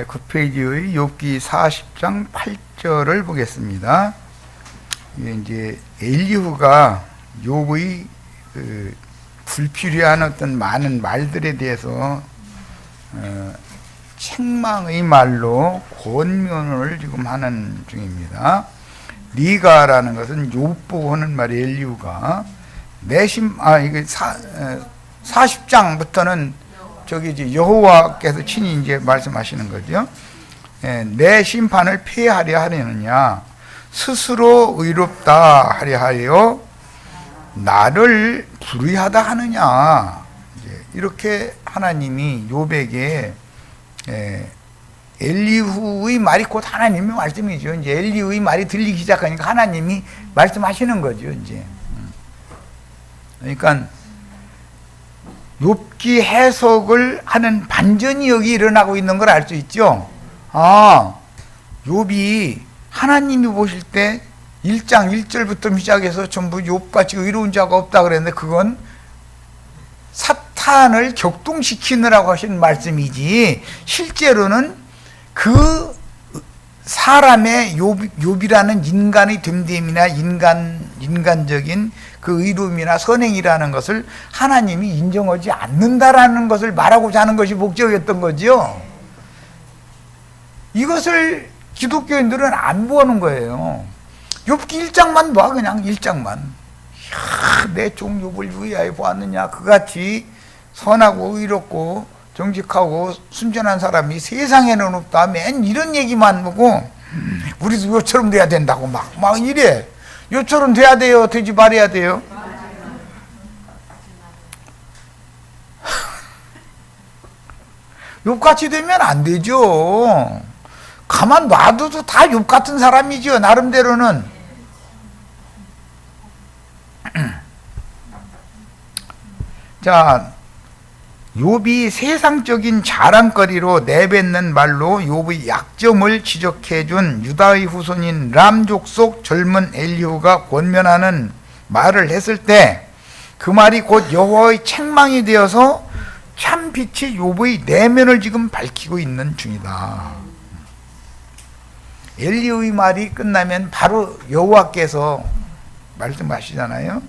9페이지의 욥기 40장 8절을 보겠습니다. 이게 이제 엘리후가 욥의 불필요한 어떤 많은 말들에 대해서 책망의 말로 권면을 지금 하는 중입니다. 네가라는 것은 욥 보고 하는 말이 엘리후가 이게 40장부터는 저기 이제 여호와께서 친히 이제 말씀하시는 거죠. 내 심판을 폐하려 하려느냐, 스스로 의롭다 하려 하여 나를 불의하다 하느냐. 이렇게 하나님이 욥에게 엘리후의 말이 곧 하나님의 말씀이죠. 이제 엘리후의 말이 들리기 시작하니까 하나님이 말씀하시는 거죠. 이제 그러니까 욥기 해석을 하는 반전이 여기 일어나고 있는 걸 알 수 있죠. 욥이 하나님이 보실 때 1장 1절부터 시작해서 전부 욥같이 의로운 자가 없다 그랬는데 그건 사탄을 격동시키느라고 하신 말씀이지, 실제로는 그 사람의 욥이라는 인간의 됨됨이나 인간적인 그 의로움이나 선행이라는 것을 하나님이 인정하지 않는다라는 것을 말하고자 하는 것이 목적이었던 거죠. 이것을 기독교인들은 안 보는 거예요. 욥기 1장만 봐, 그냥 1장만. 내 종 욥을 위하여 보았느냐, 그같이 선하고 의롭고 정직하고 순전한 사람이 세상에는 없다, 맨 이런 얘기만 보고 우리도 요처럼 돼야 된다고 막 이래. 요처럼 돼야 돼요, 되지 말아야 돼요? 욥같이 되면 안 되죠. 가만 놔둬도 다 욥 같은 사람이죠, 나름대로는. 자, 욥이 세상적인 자랑거리로 내뱉는 말로 욥의 약점을 지적해준 유다의 후손인 람 족속 젊은 엘리후가 권면하는 말을 했을 때 그 말이 곧 여호와의 책망이 되어서 참빛이 욥의 내면을 지금 밝히고 있는 중이다. 엘리후의 말이 끝나면 바로 여호와께서 말씀하시잖아요.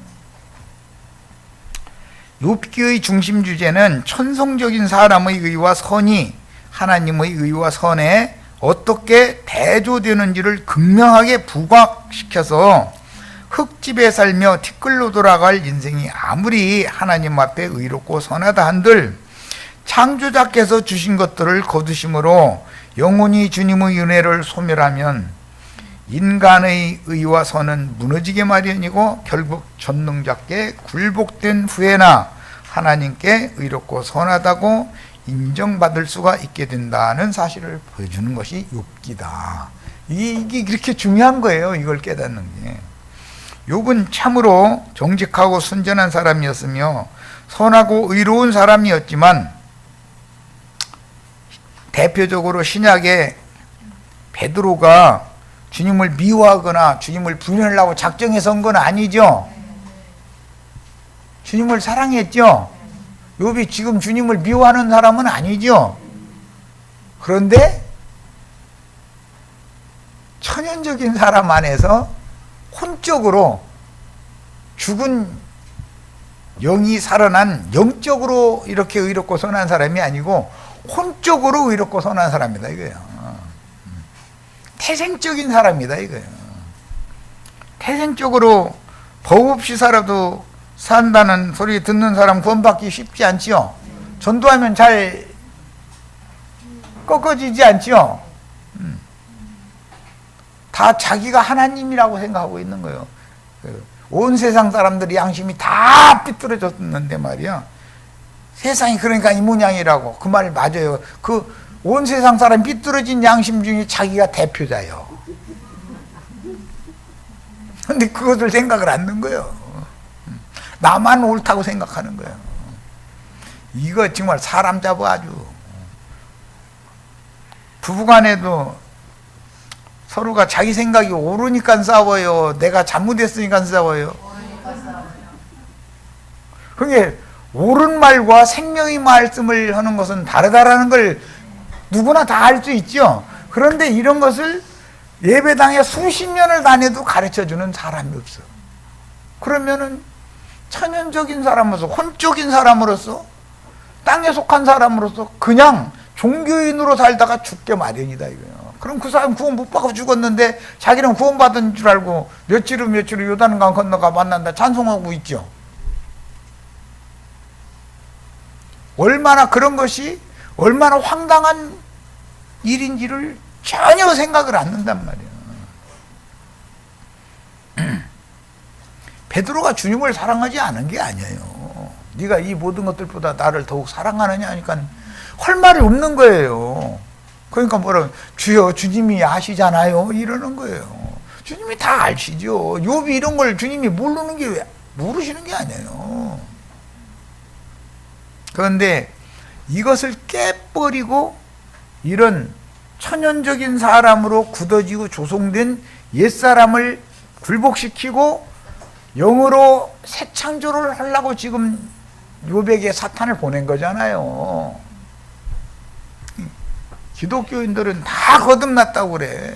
욥기의 중심 주제는 천성적인 사람의 의와 선이 하나님의 의와 선에 어떻게 대조되는지를 극명하게 부각시켜서 흙집에 살며 티끌로 돌아갈 인생이 아무리 하나님 앞에 의롭고 선하다 한들 창조자께서 주신 것들을 거두심으로 영원히 주님의 은혜를 소멸하면 인간의 의와 선은 무너지게 마련이고 결국 전능자께 굴복된 후에나 하나님께 의롭고 선하다고 인정받을 수가 있게 된다는 사실을 보여주는 것이 욥기다. 이게 이렇게 중요한 거예요, 이걸 깨닫는 게. 욥은 참으로 정직하고 순전한 사람이었으며 선하고 의로운 사람이었지만 대표적으로 신약의 베드로가 주님을 미워하거나 주님을 부인하려고 작정해서 한 건 아니죠. 주님을 사랑했죠. 욥이 지금 주님을 미워하는 사람은 아니죠. 그런데 천연적인 사람 안에서 혼적으로 죽은 영이 살아난 영적으로 이렇게 의롭고 선한 사람이 아니고 혼적으로 의롭고 선한 사람이다 이거예요. 태생적인 사람이다 이거예요. 태생적으로 법 없이 살아도 산다는 소리 듣는 사람 구원받기 쉽지 않지요. 전도하면 잘 꺾어지지 않지요. 다 자기가 하나님이라고 생각하고 있는 거예요. 온 세상 사람들이 양심이 다 삐뚤어졌는데 말이야. 세상이 그러니까 이 모양이라고. 그 말 맞아요. 그 온 세상 사람 삐뚤어진 양심 중에 자기가 대표자요. 근데 그것을 생각을 안 하는 거예요. 나만 옳다고 생각하는 거예요. 이거 정말 사람 잡아 아주. 부부간에도 서로가 자기 생각이 옳으니까 싸워요, 내가 잘못했으니까 싸워요? 그게 옳은 말과 생명의 말씀을 하는 것은 다르다라는 걸 누구나 다 알 수 있죠. 그런데 이런 것을 예배당에 수십 년을 다녀도 가르쳐주는 사람이 없어. 그러면은 천연적인 사람으로서, 혼적인 사람으로서, 땅에 속한 사람으로서 그냥 종교인으로 살다가 죽게 마련이다 이거예요. 그럼 그 사람 구원 못 받고 죽었는데 자기는 구원받은 줄 알고 며칠 후 요단강 건너가 만난다 찬송하고 있죠. 얼마나 그런 것이 얼마나 황당한 일인지를 전혀 생각을 안 한단 말이에요. 베드로가 주님을 사랑하지 않은 게 아니에요. 네가 이 모든 것들보다 나를 더욱 사랑하느냐 하니까 할 말이 없는 거예요. 그러니까 뭐라 주여 주님이 아시잖아요 이러는 거예요. 주님이 다 아시죠. 욥이 이런 걸 주님이 모르는 게 왜 모르시는 게 아니에요. 그런데 이것을 깨버리고 이런 천연적인 사람으로 굳어지고 조성된 옛사람을 굴복시키고 영으로 새 창조를 하려고 지금 욥에게 사탄을 보낸 거잖아요. 기독교인들은 다 거듭났다고 그래.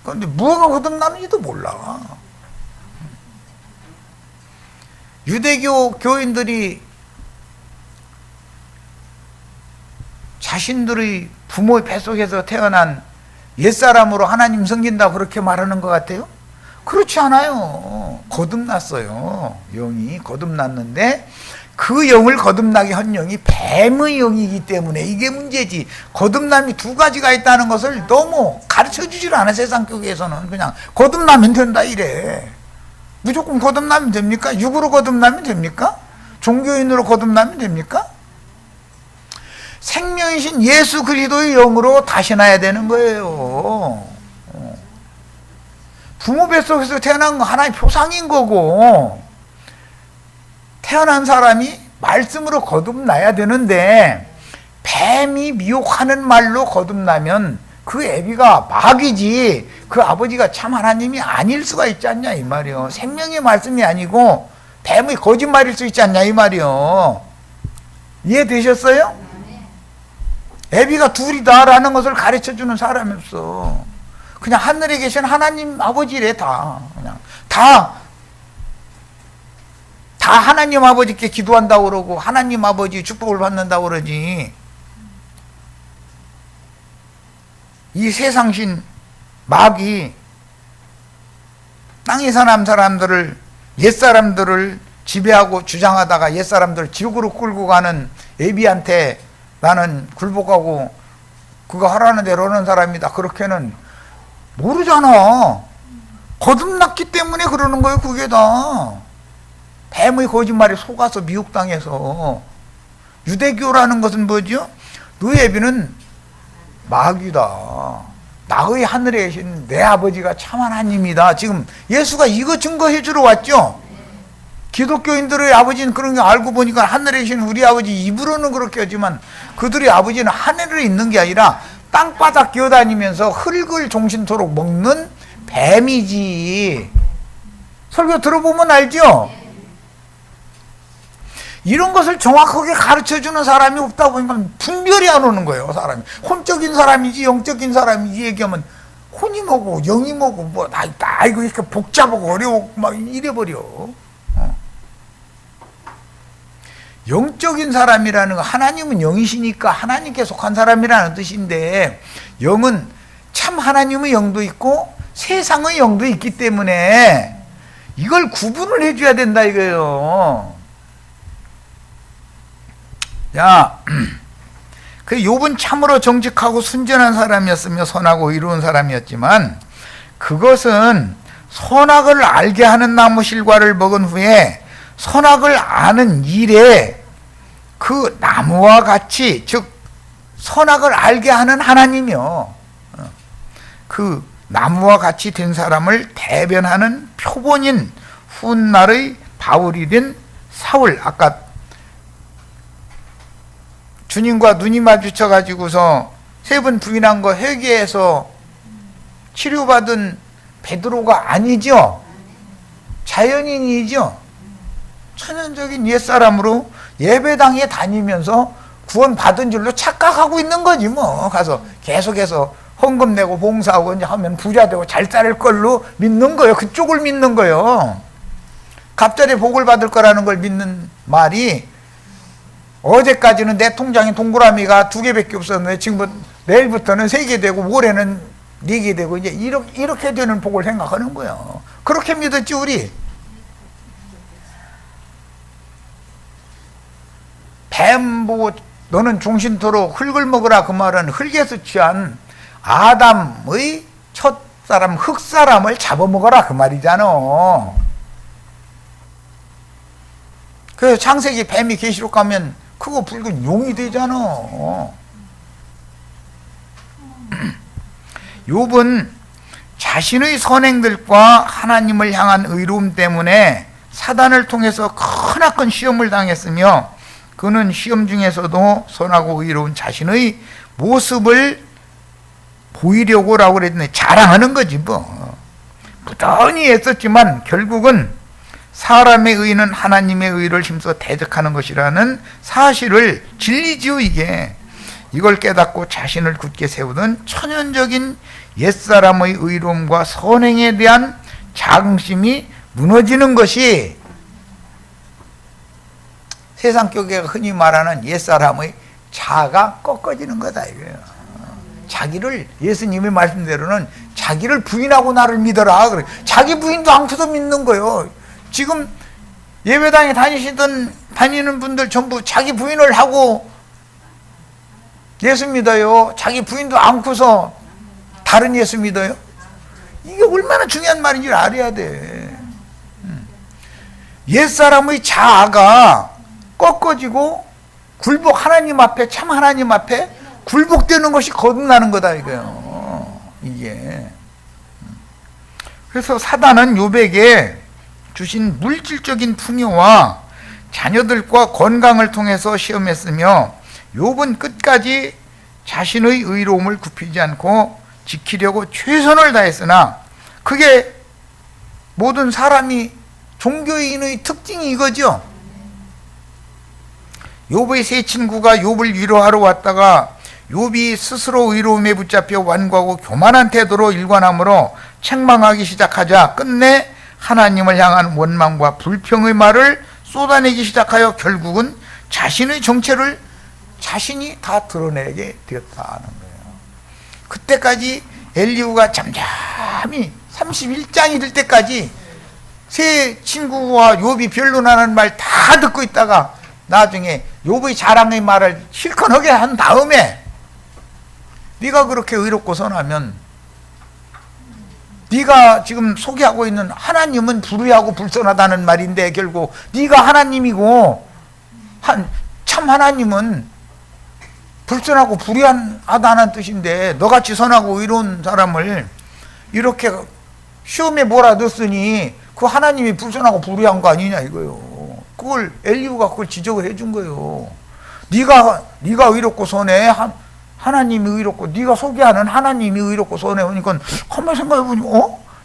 그런데 뭐가 거듭나는지도 몰라. 유대교 교인들이 자신들의 부모의 뱃속에서 태어난 옛사람으로 하나님 섬긴다고 그렇게 말하는 것 같아요? 그렇지 않아요. 거듭났어요. 영이 거듭났는데 그 영을 거듭나게 한 영이 뱀의 영이기 때문에 이게 문제지. 거듭남이 두 가지가 있다는 것을 너무 가르쳐주질 않아. 세상 교회에서는 그냥 거듭나면 된다 이래. 무조건 거듭나면 됩니까? 육으로 거듭나면 됩니까? 종교인으로 거듭나면 됩니까? 생명이신 예수 그리스도의 영으로 다시 나야 되는 거예요. 부모 뱃속에서 태어난 거 하나의 표상인 거고, 태어난 사람이 말씀으로 거듭나야 되는데 뱀이 미혹하는 말로 거듭나면 그 애비가 마귀지 그 아버지가 참 하나님이 아닐 수가 있지 않냐 이 말이요. 생명의 말씀이 아니고 뱀의 거짓말일 수 있지 않냐 이 말이요. 이해되셨어요? 애비가 둘이다라는 것을 가르쳐주는 사람이 없어. 그냥 하늘에 계신 하나님 아버지래. 다 그냥 다 하나님 아버지께 기도한다고 그러고 하나님 아버지 축복을 받는다고 그러지. 이 세상신 마귀 땅에 사는 사람들을 옛사람들을 지배하고 주장하다가 옛사람들을 지옥으로 끌고 가는 애비한테 나는 굴복하고 그거 하라는 대로 하는 사람이다 그렇게는 모르잖아. 거듭났기 때문에 그러는 거예요. 그게 다 뱀의 거짓말에 속아서 미혹당해서. 유대교라는 것은 뭐죠? 너희 애비는 마귀다. 나의 하늘에 계신 내 아버지가 참 하나님이다. 지금 예수가 이거 증거해 주러 왔죠. 기독교인들의 아버지는 그런 거 알고 보니까 하늘에 계신 우리 아버지 입으로는 그렇게 하지만 그들의 아버지는 하늘에 있는 게 아니라 땅바닥 기어다니면서 흙을 종신토록 먹는 뱀이지. 설교 들어보면 알죠? 이런 것을 정확하게 가르쳐주는 사람이 없다 보니까 분별이 안 오는 거예요. 사람이 혼적인 사람이지 영적인 사람이지 얘기하면 혼이 뭐고 영이 뭐고 뭐 다 이거 이렇게 복잡하고 어려워 막 이래버려. 영적인 사람이라는 거, 하나님은 영이시니까 하나님께 속한 사람이라는 뜻인데 영은 참 하나님의 영도 있고 세상의 영도 있기 때문에 이걸 구분을 해줘야 된다 이거예요. 야, 그 욥은 참으로 정직하고 순전한 사람이었으며 선하고 의로운 사람이었지만 그것은 선악을 알게 하는 나무 실과를 먹은 후에 선악을 아는 일에 그 나무와 같이, 즉 선악을 알게 하는 하나님이요, 그 나무와 같이 된 사람을 대변하는 표본인 훗날의 바울이 된 사울. 아까 주님과 눈이 마주쳐 가지고서 세 번 부인한 거 회개해서 치료받은 베드로가 아니죠. 자연인이죠. 천연적인 옛사람으로 예배당에 다니면서 구원 받은 줄로 착각하고 있는 거지 뭐. 가서 계속해서 헌금 내고 봉사하고 이제 하면 부자 되고 잘 살 걸로 믿는 거예요. 그쪽을 믿는 거예요. 갑자기 복을 받을 거라는 걸 믿는 말이, 어제까지는 내 통장에 동그라미가 2개밖에 없었는데 지금 내일부터는 3개 되고 모레는 4개 되고 이제 이렇게 되는 복을 생각하는 거예요. 그렇게 믿었지 우리. 뱀 보고 너는 종신토로 흙을 먹으라, 그 말은 흙에서 취한 아담의 첫사람 흙사람을 잡아먹어라 그 말이잖아. 그래서 창세기 뱀이 계시록 가면 크고 붉은 용이 되잖아. 욥은 자신의 선행들과 하나님을 향한 의로움 때문에 사단을 통해서 크나큰 시험을 당했으며, 그는 시험 중에서도 선하고 의로운 자신의 모습을 보이려고라고 그랬는데 자랑하는 거지 뭐. 부단히 애썼지만 결국은 사람의 의는 하나님의 의를 힘써 대적하는 것이라는 사실을, 진리지요 이게. 이걸 깨닫고 자신을 굳게 세우던 천연적인 옛사람의 의로움과 선행에 대한 자긍심이 무너지는 것이 세상 교계가 흔히 말하는 옛사람의 자아가 꺾어지는 거다 이거예요. 자기를, 예수님의 말씀대로는 자기를 부인하고 나를 믿어라. 그래. 자기 부인도 않고도 믿는 거예요. 지금 예배당에 다니는 분들 전부 자기 부인을 하고 예수 믿어요. 자기 부인도 않고서 다른 예수 믿어요. 이게 얼마나 중요한 말인지 알아야 돼. 옛사람의 자아가 꺾어지고 굴복, 하나님 앞에, 참 하나님 앞에 굴복되는 것이 거듭나는 거다 이거예요. 이게. 그래서 사단은 욥에게 주신 물질적인 풍요와 자녀들과 건강을 통해서 시험했으며, 욥은 끝까지 자신의 의로움을 굽히지 않고 지키려고 최선을 다했으나, 그게 모든 사람이, 종교인의 특징이 이거죠. 욥의 세 친구가 욥을 위로하러 왔다가 욥이 스스로 의로움에 붙잡혀 완고하고 교만한 태도로 일관함으로 책망하기 시작하자 끝내 하나님을 향한 원망과 불평의 말을 쏟아내기 시작하여 결국은 자신의 정체를 자신이 다 드러내게 되었다는 거예요. 그때까지 엘리후가 잠잠히 31장이 될 때까지 세 친구와 욥이 변론하는 말 다 듣고 있다가 나중에 욥의 자랑의 말을 실컷 하게 한 다음에, 네가 그렇게 의롭고 선하면 네가 지금 소개하고 있는 하나님은 불의하고 불선하다는 말인데 결국 네가 하나님이고 참 하나님은 불선하고 불의하다는 뜻인데, 너같이 선하고 의로운 사람을 이렇게 시험에 몰아넣었으니 그 하나님이 불선하고 불의한 거 아니냐 이거요. 그걸 엘리후가 그걸 지적을 해준 거예요. 네가 의롭고 선해, 하나님이 의롭고, 네가 소개하는 하나님이 의롭고 선해. 그러니까 가만히 생각해보니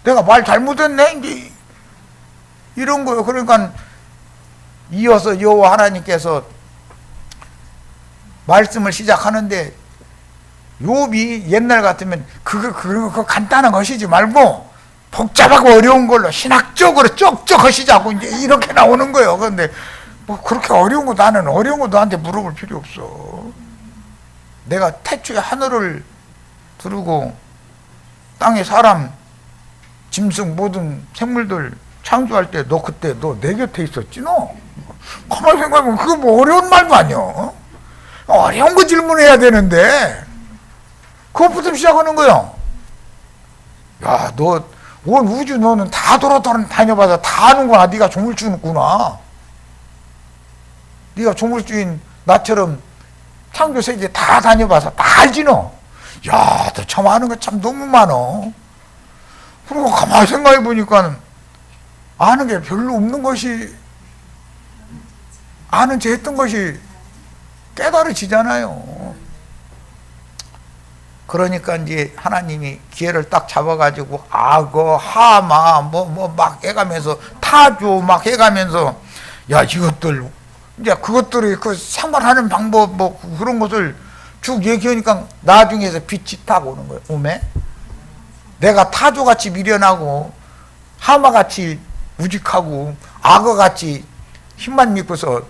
내가 말 잘못했네 이제 이런 거예요. 그러니까 이어서 여호와 하나님께서 말씀을 시작하는데, 욥이 옛날 같으면 그거 간단한 것이지 말고 복잡하고 어려운 걸로 신학적으로 쪽쪽 하시자고 이제 이렇게 나오는 거예요. 그런데 뭐 그렇게 어려운 거, 나는 어려운 거 너한테 물어볼 필요 없어. 내가 태초에 하늘을 두르고 땅에 사람, 짐승, 모든 생물들 창조할 때 너 그때 너 내 곁에 있었지 너? 가만히 생각해보면 그거 뭐 어려운 말도 아니야. 어려운 거 질문해야 되는데 그것부터 시작하는 거야. 야, 너 온 우주 너는 다 다녀봐서 다 아는구나. 네가 조물주구나. 네가 조물주인 나처럼 창조 세계 다 다녀봐서 다 알지 너. 야, 너 참 아는 거 참 너무 많어. 그리고 가만히 생각해 보니까 아는 게 별로 없는 것이, 아는 체 했던 것이 깨달아지잖아요. 그러니까 이제 하나님이 기회를 딱 잡아가지고 악어, 하마 뭐 막 해가면서 타조 막 해가면서, 야, 이것들 이제 그것들이 그 생활하는 방법 뭐 그런 것을 쭉 얘기하니까 나중에서 빛이 딱 오는 거예요. 몸에 내가 타조같이 미련하고 하마같이 우직하고 악어같이 힘만 믿고서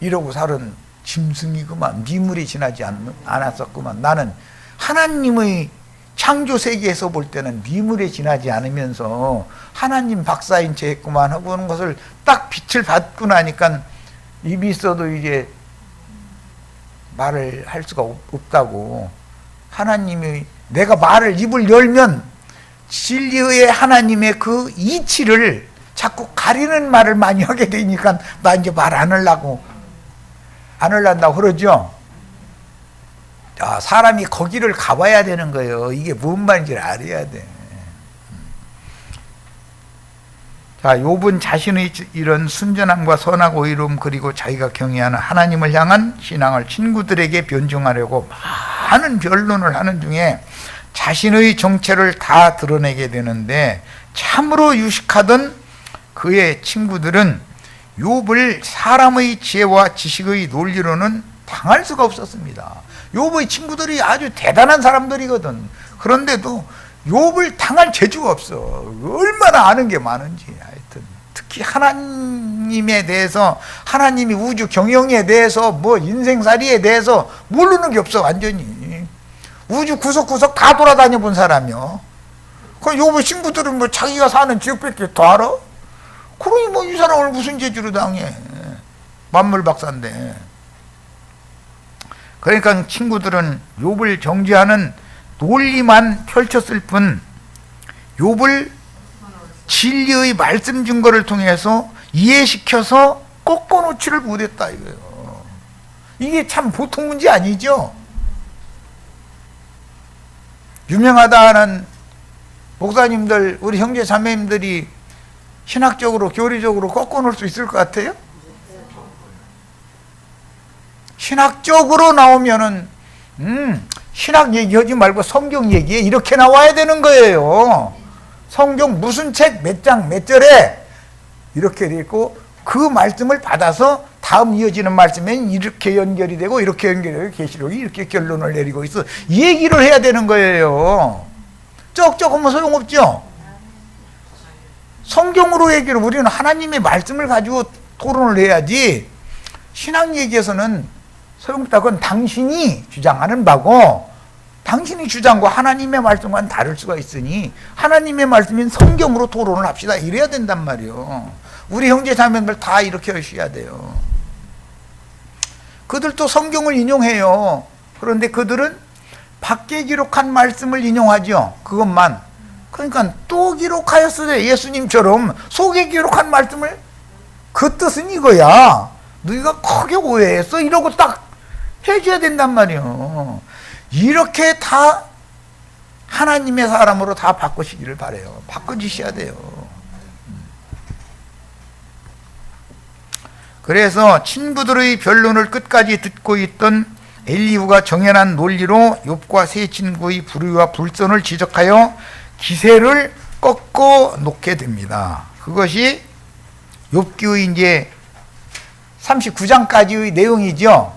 이러고 살은 짐승이구만. 미물이 지나지 않았었구만. 나는 하나님의 창조 세계에서 볼 때는 미물에 지나지 않으면서 하나님 박사인 채 했구만 하고 하는 것을 딱 빛을 받고 나니까 입이 있어도 이제 말을 할 수가 없다고. 하나님이 내가 말을 입을 열면 진리의 하나님의 그 이치를 자꾸 가리는 말을 많이 하게 되니까 나 이제 말 안 하려고 안 하려고 그러죠. 아, 사람이 거기를 가봐야 되는 거예요. 이게 뭔 말인지를 알아야 돼. 자, 욥은 자신의 이런 순전함과 선하고 의로움 그리고 자기가 경외하는 하나님을 향한 신앙을 친구들에게 변증하려고 많은 변론을 하는 중에 자신의 정체를 다 드러내게 되는데 참으로 유식하던 그의 친구들은 욥을 사람의 지혜와 지식의 논리로는 당할 수가 없었습니다. 욥의 친구들이 아주 대단한 사람들이거든. 그런데도 욥을 당할 재주가 없어. 얼마나 아는 게 많은지. 하여튼 특히 하나님에 대해서, 하나님이 우주 경영에 대해서, 뭐 인생살이에 대해서 모르는 게 없어. 완전히 우주 구석구석 다 돌아다녀 본 사람이요. 그 욥의 친구들은 뭐 자기가 사는 지역밖에 더 알아? 그러니 뭐 이 사람을 무슨 재주로 당해. 만물 박사인데. 그러니까 친구들은 욥을 정죄하는 논리만 펼쳤을 뿐 욥을 진리의 말씀 증거를 통해서 이해시켜서 꺾어놓지를 못했다 이거예요. 이게 참 보통 문제 아니죠. 유명하다 하는 목사님들, 우리 형제 자매님들이 신학적으로 교리적으로 꺾어놓을 수 있을 것 같아요? 신학적으로 나오면은 신학 얘기하지 말고 성경 얘기해 이렇게 나와야 되는 거예요. 성경 무슨 책 몇 장 몇 절에 이렇게 돼 있고 그 말씀을 받아서 다음 이어지는 말씀엔 이렇게 연결이 되고 이렇게 연결이 되고 계시록이 이렇게 결론을 내리고 있어. 이 얘기를 해야 되는 거예요. 쩍쩍하면 소용없죠. 성경으로 얘기를 우리는 하나님의 말씀을 가지고 토론을 해야지. 신학 얘기에서는 소용없다. 그건 당신이 주장하는 바고 당신의 주장과 하나님의 말씀과는 다를 수가 있으니 하나님의 말씀인 성경으로 토론을 합시다. 이래야 된단 말이에요. 우리 형제 자매들 다 이렇게 하셔야 돼요. 그들도 성경을 인용해요. 그런데 그들은 밖에 기록한 말씀을 인용하죠. 그것만. 그러니까 또 기록하였으되 예수님처럼 속에 기록한 말씀을 그 뜻은 이거야. 너희가 크게 오해했어. 이러고 딱 해줘야 된단 말이에요. 이렇게 다 하나님의 사람으로 다 바꾸시기를 바라요. 바꿔주셔야 돼요. 그래서 친구들의 변론을 끝까지 듣고 있던 엘리후가 정연한 논리로 욥과 세 친구의 불의와 불선을 지적하여 기세를 꺾어 놓게 됩니다. 그것이 욥기의 이제 39장까지의 내용이죠.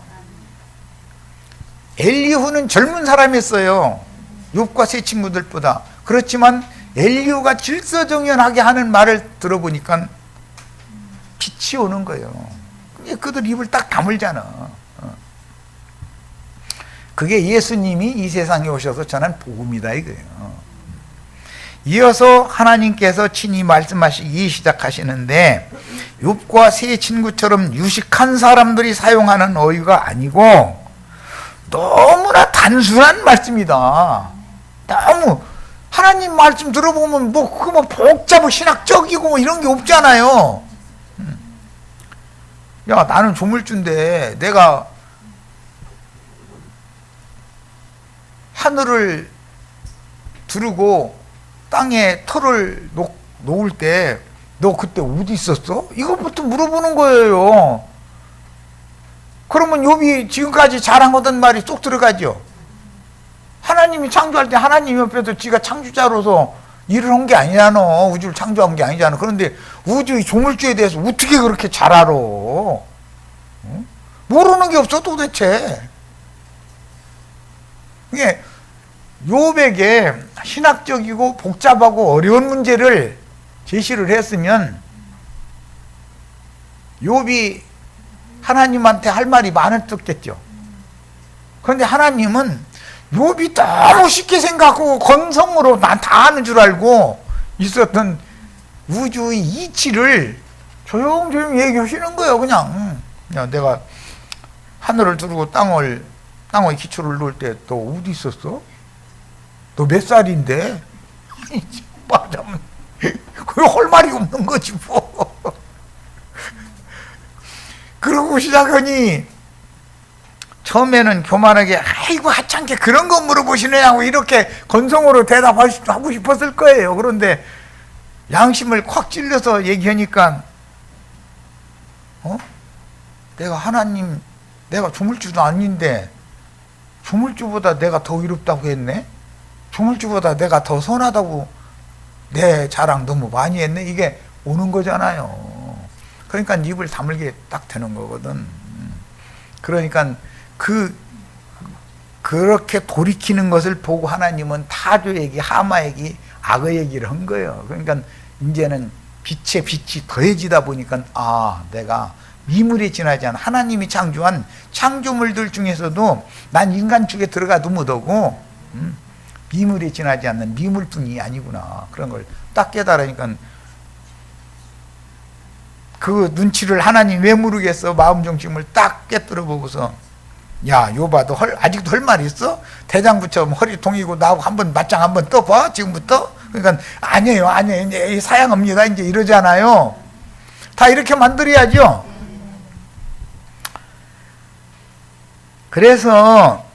엘리후는 젊은 사람이었어요. 욥과 세 친구들보다. 그렇지만 엘리후가 질서정연하게 하는 말을 들어보니까 빛이 오는 거예요. 그들 입을 딱 다물잖아. 그게 예수님이 이 세상에 오셔서 전한 복음이다 이거예요. 이어서 하나님께서 친히 말씀하시기 시작하시는데 욥과 세 친구처럼 유식한 사람들이 사용하는 어휘가 아니고 너무나 단순한 말씀이다. 너무 하나님 말씀 들어보면 뭐 그거 뭐 복잡하고 신학적이고 뭐 이런 게 없잖아요. 야, 나는 조물주인데 내가 하늘을 두르고 땅에 털을 놓을 때 너 그때 어디 있었어? 이것부터 물어보는 거예요. 그러면 욥이 지금까지 자랑하던 말이 쏙 들어가죠. 하나님이 창조할 때 하나님 옆에서 지가 창조자로서 일을 한 게 아니잖아. 우주를 창조한 게 아니잖아. 그런데 우주의 조물주에 대해서 어떻게 그렇게 잘 알아? 응? 모르는 게 없어 도대체. 이게 욥에게 신학적이고 복잡하고 어려운 문제를 제시를 했으면 욥이 하나님한테 할 말이 많았겠죠. 그런데 하나님은 욥이 너무 쉽게 생각하고 건성으로 난 다 아는 줄 알고 있었던 우주의 이치를 조용조용 얘기하시는 거예요. 그냥 내가 하늘을 두르고 땅의 기초를 놓을 때 너 어디 있었어? 너 몇 살인데? 말하자면 그게 할 말이 없는 거지 뭐. 그러고 시작하니 처음에는 교만하게 아이고 하찮게 그런 거 물어보시느냐고 이렇게 건성으로 대답하고 싶었을 거예요. 그런데 양심을 콱 찔러서 얘기하니까 내가 하나님, 내가 조물주도 아닌데 조물주보다 내가 더 의롭다고 했네? 조물주보다 내가 더 선하다고 내 자랑 너무 많이 했네? 이게 오는 거잖아요. 그러니까 입을 다물게 딱 되는 거거든. 그러니까 그렇게 돌이키는 것을 보고 하나님은 타조 얘기, 하마 얘기, 악의 얘기를 한 거예요. 그러니까 이제는 빛에 빛이 더해지다 보니까 내가 미물에 지나지 않은 하나님이 창조한 창조물들 중에서도 난 인간 쪽에 들어가도 못하고 미물에 지나지 않는 미물뿐이 아니구나. 그런 걸 딱 깨달으니까 그 눈치를 하나님 왜 모르겠어? 마음 중심을 딱 깨뜨려 보고서 야, 욥아, 너 아직도 할 말 있어? 대장부처럼 허리 동이고 나하고 한번 맞짱 한번 떠봐 지금부터? 그러니까 아니에요 이제 사양합니다 이제 이러잖아요. 다 이렇게 만들어야죠. 그래서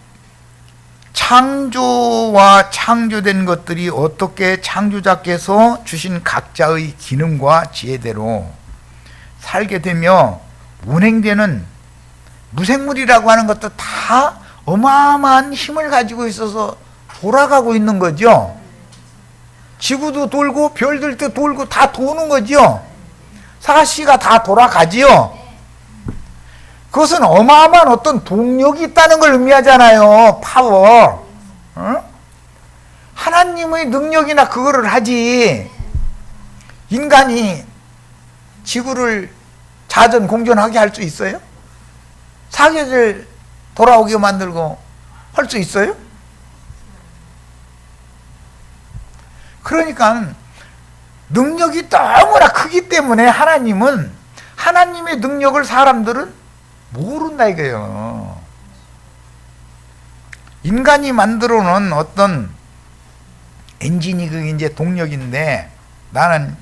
창조와 창조된 것들이 어떻게 창조자께서 주신 각자의 기능과 지혜대로 살게 되며 운행되는 무생물이라고 하는 것도 다 어마어마한 힘을 가지고 있어서 돌아가고 있는 거죠. 지구도 돌고 별들도 돌고 다 도는 거죠. 사시가 다 돌아가지요. 그것은 어마어마한 어떤 동력이 있다는 걸 의미하잖아요. 파워. 하나님의 능력이나 그거를 하지. 인간이 지구를 자전 공전하게 할 수 있어요? 사계절 돌아오게 만들고 할 수 있어요? 그러니까 능력이 너무나 크기 때문에 하나님은 하나님의 능력을 사람들은 모른다 이거예요. 인간이 만들어 놓은 어떤 엔진이 그게 이제 동력인데 나는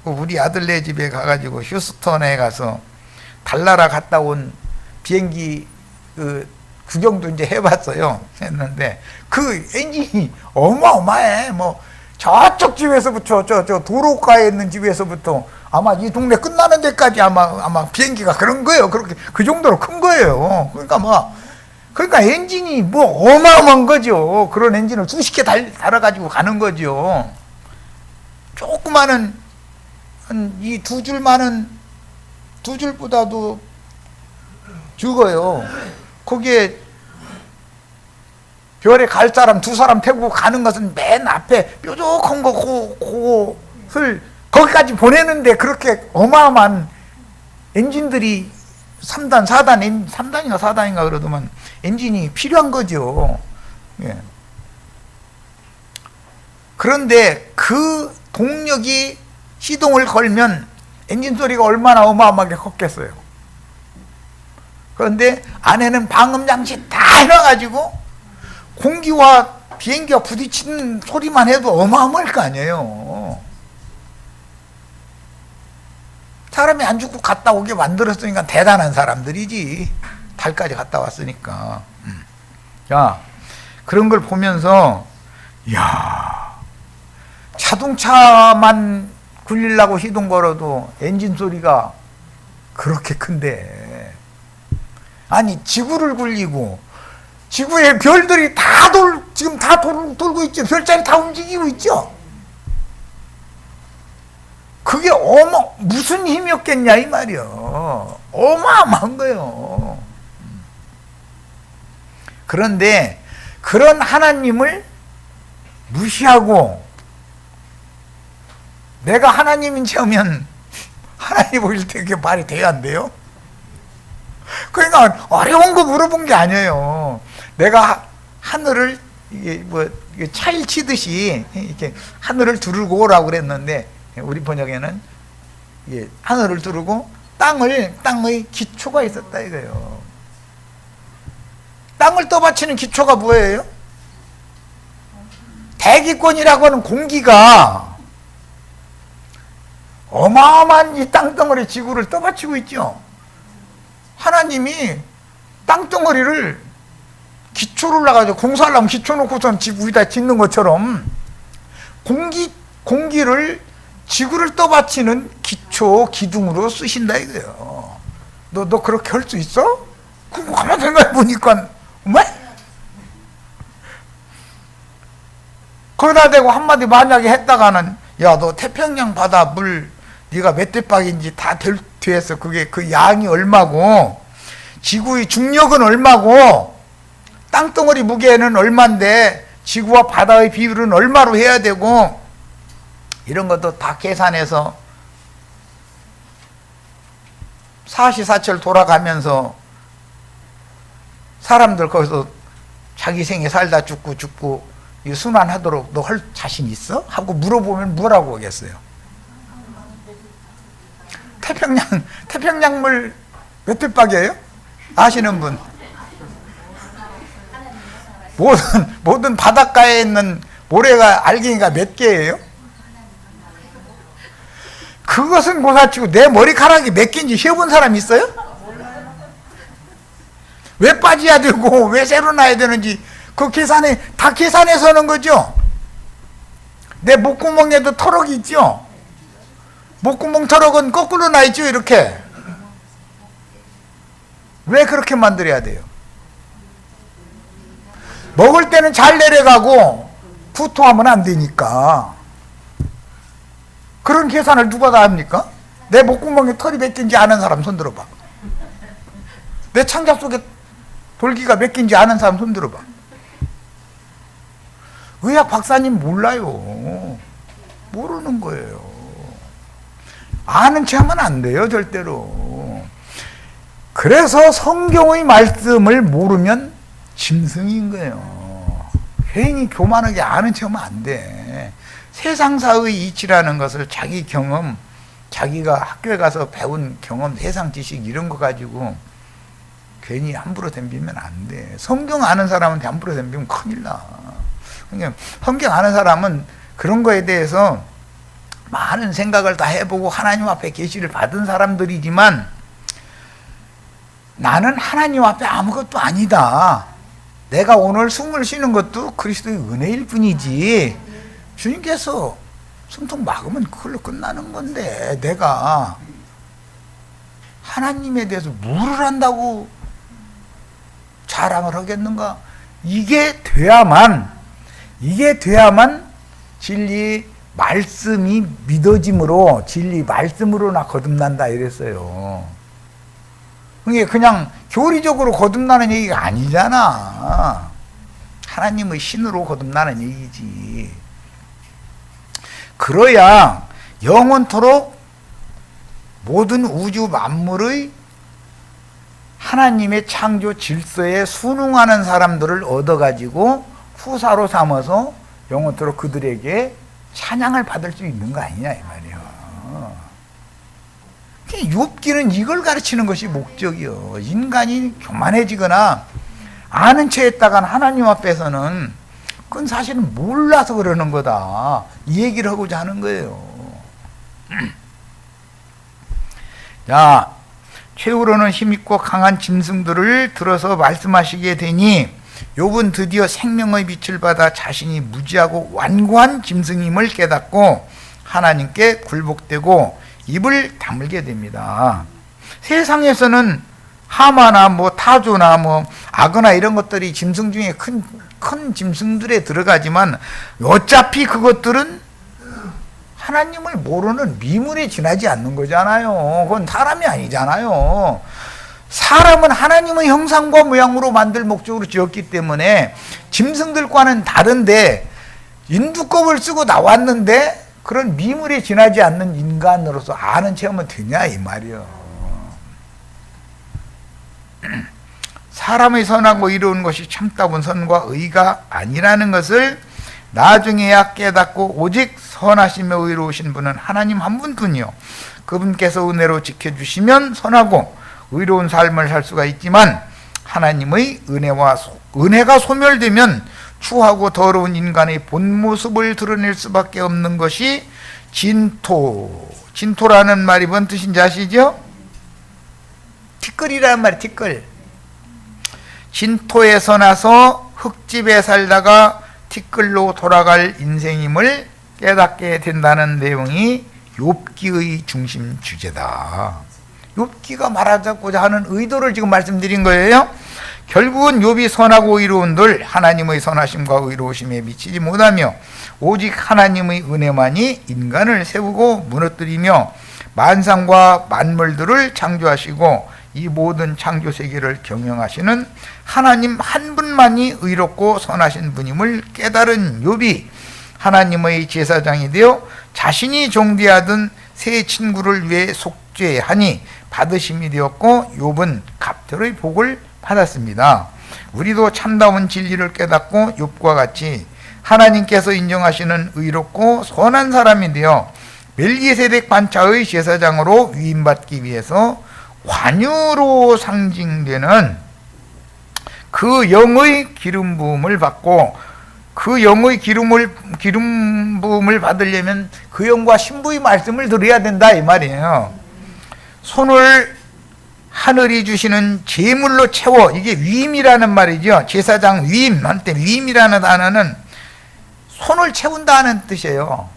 우리 아들네 집에 가가지고 휴스턴에 가서 달나라 갔다 온 비행기 구경도 이제 해봤어요. 했는데 그 엔진이 어마어마해. 뭐 저쪽 집에서부터 저 도로가에 있는 집에서부터 아마 이 동네 끝나는 데까지 아마 비행기가 그런 거예요. 그렇게 그 정도로 큰 거예요. 그러니까 엔진이 뭐 어마어마한 거죠. 그런 엔진을 수십 개 달아가지고 가는 거죠. 조그마한 이 두 줄보다도 적어요. 거기에 별에 갈 사람 두 사람 태우고 가는 것은 맨 앞에 뾰족한 그것을 거기까지 보내는데 그렇게 어마어마한 엔진들이 3단, 4단, 3단인가 4단인가 그러더만 엔진이 필요한 거죠. 예. 그런데 그 동력이 시동을 걸면 엔진 소리가 얼마나 어마어마하게 컸겠어요. 그런데 안에는 방음장치 다 해놔가지고 공기와 비행기와 부딪히는 소리만 해도 어마어마할 거 아니에요. 사람이 안 죽고 갔다 오게 만들었으니까 대단한 사람들이지. 달까지 갔다 왔으니까. 야, 그런 걸 보면서 야, 자동차만 굴리려고 시동 걸어도 엔진 소리가 그렇게 큰데 아니 지구를 굴리고 지구의 별들이 지금 다 돌고 있죠. 별자리 다 움직이고 있죠. 무슨 힘이었겠냐 이 말이요. 어마어마한 거예요. 그런데 그런 하나님을 무시하고 내가 하나님인지 하면 하나님 보일 때 그게 말이 돼야 안 돼요? 그러니까 어려운 거 물어본 게 아니에요. 내가 하늘을 이게 차일 치듯이 이렇게 하늘을 두르고 오라고 그랬는데 우리 번역에는 이게 하늘을 두르고 땅의 기초가 있었다 이거예요. 땅을 떠받치는 기초가 뭐예요? 대기권이라고 하는 공기가 어마어마한 이 땅덩어리 지구를 떠받치고 있죠. 하나님이 땅덩어리를 기초를 나가지고 공사하려면 기초 놓고선 집 위에다 짓는 것처럼 공기를 지구를 떠받치는 기초 기둥으로 쓰신다 이거예요. 너 그렇게 할 수 있어? 그거 가만 생각해 보니까 정말 거기다 대고 한마디 만약에 했다가는 야 너 태평양 바다 물 네가 몇 대박인지 다 돼서 그게 그 양이 얼마고 지구의 중력은 얼마고 땅덩어리 무게는 얼만데 지구와 바다의 비율은 얼마로 해야 되고 이런 것도 다 계산해서 사시사철 돌아가면서 사람들 거기서 자기 생에 살다 죽고 순환하도록 너 할 자신 있어? 하고 물어보면 뭐라고 하겠어요? 태평양물 몇 대박이에요? 아시는 분? 모든 바닷가에 있는 모래가 알갱이가 몇 개예요? 그것은 고사치고 내 머리카락이 몇 개인지 세어본 사람 있어요? 왜 빠져야 되고 왜 새로 나야 되는지 그 다 계산해서 하는 거죠. 내 목구멍에도 터럭이 있죠. 목구멍 터럭은 거꾸로 나 있죠. 이렇게 왜 그렇게 만들어야 돼요? 먹을 때는 잘 내려가고 구토하면 안 되니까. 그런 계산을 누가 다 합니까? 내 목구멍에 털이 몇 개인지 아는 사람 손 들어봐. 내 창자 속에 돌기가 몇 개인지 아는 사람 손 들어봐. 의학 박사님 몰라요. 모르는 거예요. 아는 체 하면 안 돼요, 절대로. 그래서 성경의 말씀을 모르면 짐승인 거예요. 괜히 교만하게 아는 체 하면 안 돼. 세상사의 이치라는 것을 자기 경험, 자기가 학교에 가서 배운 경험, 세상 지식 이런 거 가지고 괜히 함부로 덤비면 안 돼. 성경 아는 사람한테 함부로 덤비면 큰일 나. 그러니까 성경 아는 사람은 그런 거에 대해서 많은 생각을 다 해보고 하나님 앞에 계시를 받은 사람들이지만 나는 하나님 앞에 아무것도 아니다. 내가 오늘 숨을 쉬는 것도 그리스도의 은혜일 뿐이지 주님께서 숨통 막으면 그걸로 끝나는 건데 내가 하나님에 대해서 뭐를 한다고 자랑을 하겠는가? 이게 돼야만 진리 말씀이 믿어짐으로 진리 말씀으로나 거듭난다 이랬어요. 그게 그냥 교리적으로 거듭나는 얘기가 아니잖아. 하나님의 신으로 거듭나는 얘기지. 그래야 영원토록 모든 우주 만물의 하나님의 창조 질서에 순응하는 사람들을 얻어가지고 후사로 삼아서 영원토록 그들에게 찬양을 받을 수 있는 거 아니냐 이 말이에요. 욥기는 이걸 가르치는 것이 목적이요. 인간이 교만해지거나 아는 채 했다간 하나님 앞에서는 그건 사실은 몰라서 그러는 거다. 이 얘기를 하고자 하는 거예요. 자, 최후로는 힘있고 강한 짐승들을 들어서 말씀하시게 되니 욥은 드디어 생명의 빛을 받아 자신이 무지하고 완고한 짐승임을 깨닫고 하나님께 굴복되고 입을 다물게 됩니다. 세상에서는 하마나 타조나 악어나 이런 것들이 짐승 중에 큰 짐승들에 들어가지만 어차피 그것들은 하나님을 모르는 미문에 지나지 않는 거잖아요. 그건 사람이 아니잖아요. 사람은 하나님의 형상과 모양으로 만들 목적으로 지었기 때문에 짐승들과는 다른데 인두껍을 쓰고 나왔는데 그런 미물에 지나지 않는 인간으로서 아는 체험은 되냐 이 말이요. 사람의 선하고 이로운 것이 참다운 선과 의가 아니라는 것을 나중에야 깨닫고 오직 선하시며 의로우신 분은 하나님 한 분뿐이요 그분께서 은혜로 지켜주시면 선하고 의로운 삶을 살 수가 있지만 하나님의 은혜가 소멸되면 추하고 더러운 인간의 본 모습을 드러낼 수밖에 없는 것이 진토라는 말이 뭔 뜻인지 아시죠? 티끌이라는 말이 티끌. 진토에서 나서 흙집에 살다가 티끌로 돌아갈 인생임을 깨닫게 된다는 내용이 욥기의 중심 주제다. 욥기가 말하고자 하는 의도를 지금 말씀드린 거예요. 결국은 욥이 선하고 의로운들 하나님의 선하심과 의로우심에 미치지 못하며 오직 하나님의 은혜만이 인간을 세우고 무너뜨리며 만상과 만물들을 창조하시고 이 모든 창조 세계를 경영하시는 하나님 한 분만이 의롭고 선하신 분임을 깨달은 욥이 하나님의 제사장이 되어 자신이 종대하던 새 친구를 위해 속죄하니 받으심이 되었고 욥은 갑절의 복을 받았습니다. 우리도 참다운 진리를 깨닫고 욥과 같이 하나님께서 인정하시는 의롭고 선한 사람이 되어 멜기세덱 반차의 제사장으로 위임받기 위해서 관유로 상징되는 그 영의 기름 부음을 받고 그 영의 기름 부음을 받으려면 그 영과 신부의 말씀을 들어야 된다 이 말이에요. 손을 하늘이 주시는 제물로 채워, 이게 위임이라는 말이죠. 제사장 위임, 한때 위임이라는 단어는 손을 채운다는 뜻이에요.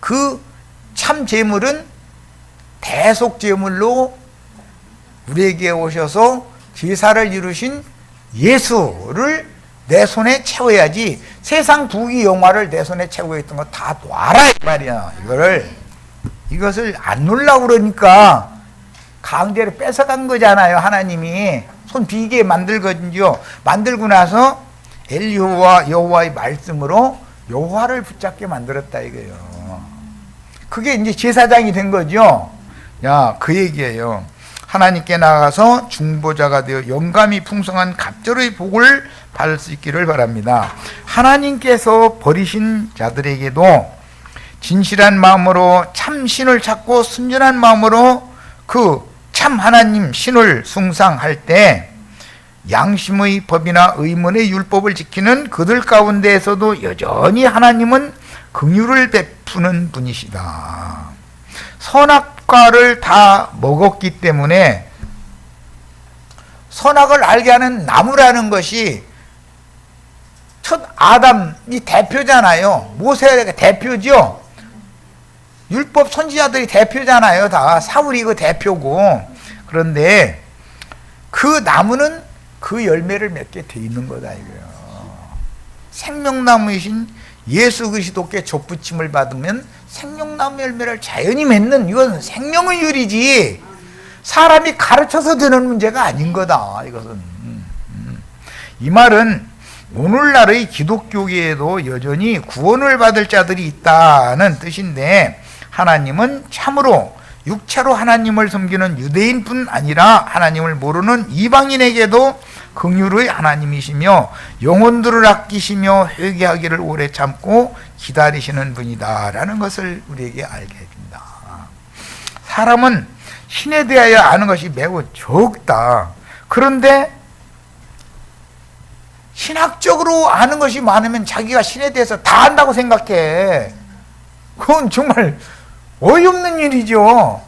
그 참 제물은 대속 제물로 우리에게 오셔서 제사를 이루신 예수를 내 손에 채워야지 세상 부귀 영화를 내 손에 채우고 있던 거 다 놔라 이 말이야. 이것을 안 놓으려고 그러니까 강제로 뺏어간 거잖아요. 하나님이 손 비게 만들거든요. 만들고 나서 엘리야와 여호와의 말씀으로 여호와를 붙잡게 만들었다 이거예요. 그게 이제 제사장이 된 거죠. 그 얘기예요. 하나님께 나아가서 중보자가 되어 영감이 풍성한 갑절의 복을 받을 수 있기를 바랍니다. 하나님께서 버리신 자들에게도 진실한 마음으로 참 신을 찾고 순전한 마음으로 그 참 하나님 신을 숭상할 때 양심의 법이나 의문의 율법을 지키는 그들 가운데에서도 여전히 하나님은 긍휼을 베푸는 분이시다. 선악과를 다 먹었기 때문에 선악을 알게 하는 나무라는 것이 첫 아담이 대표잖아요. 모세가 대표죠. 율법 선지자들이 대표잖아요. 다 사울이 그 대표고. 그런데 그 나무는 그 열매를 맺게 돼 있는 거다 이거예요. 생명나무이신 예수 그리스도께 접붙임을 받으면 생명나무 열매를 자연히 맺는, 이건 생명의 율이지 사람이 가르쳐서 되는 문제가 아닌 거다 이것은. 이 말은 오늘날의 기독교계에도 여전히 구원을 받을 자들이 있다는 뜻인데, 하나님은 참으로 육체로 하나님을 섬기는 유대인뿐 아니라 하나님을 모르는 이방인에게도 긍휼의 하나님이시며 영혼들을 아끼시며 회개하기를 오래 참고 기다리시는 분이다라는 것을 우리에게 알게 해준다. 사람은 신에 대하여 아는 것이 매우 적다. 그런데 신학적으로 아는 것이 많으면 자기가 신에 대해서 다 안다고 생각해. 그건 정말 어이없는 일이죠.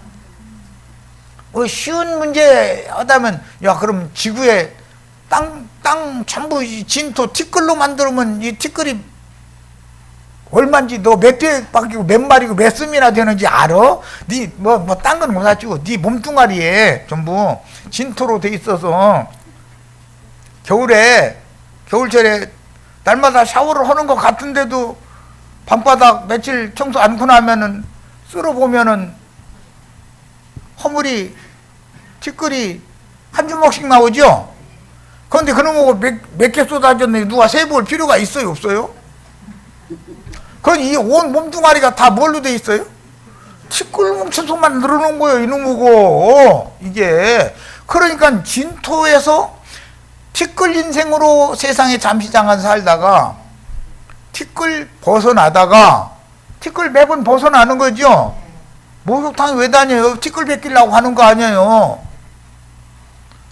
쉬운 문제 하다면, 그럼 지구에 땅 전부 진토 티끌로 만들면 이 티끌이 얼마인지 너 몇 대 바뀌고 몇 마리고 몇 씀이나 되는지 알아? 네 딴 건 못 알지고 네 몸뚱아리에 전부 진토로 돼 있어서 겨울철에 날마다 샤워를 하는 것 같은데도 방바닥 며칠 청소 않고 나면은 쓸어보면은 허물이 티끌이 한 주먹씩 나오죠. 그런데 그런 거 몇 개 쏟아졌는데 누가 세볼 필요가 있어요, 없어요? 그건 이 온 몸뚱아리가 다 뭘로 돼 있어요? 티끌 뭉쳐서만 늘어놓은 거예요, 이놈이고. 이게 그러니까 진토에서 티끌 인생으로 세상에 잠시 잠깐 살다가 티끌 벗어나다가 티끌 매번 벗어나는 거죠. 목욕탕에 왜 다녀요? 티끌 뱉기려고 하는 거 아니에요.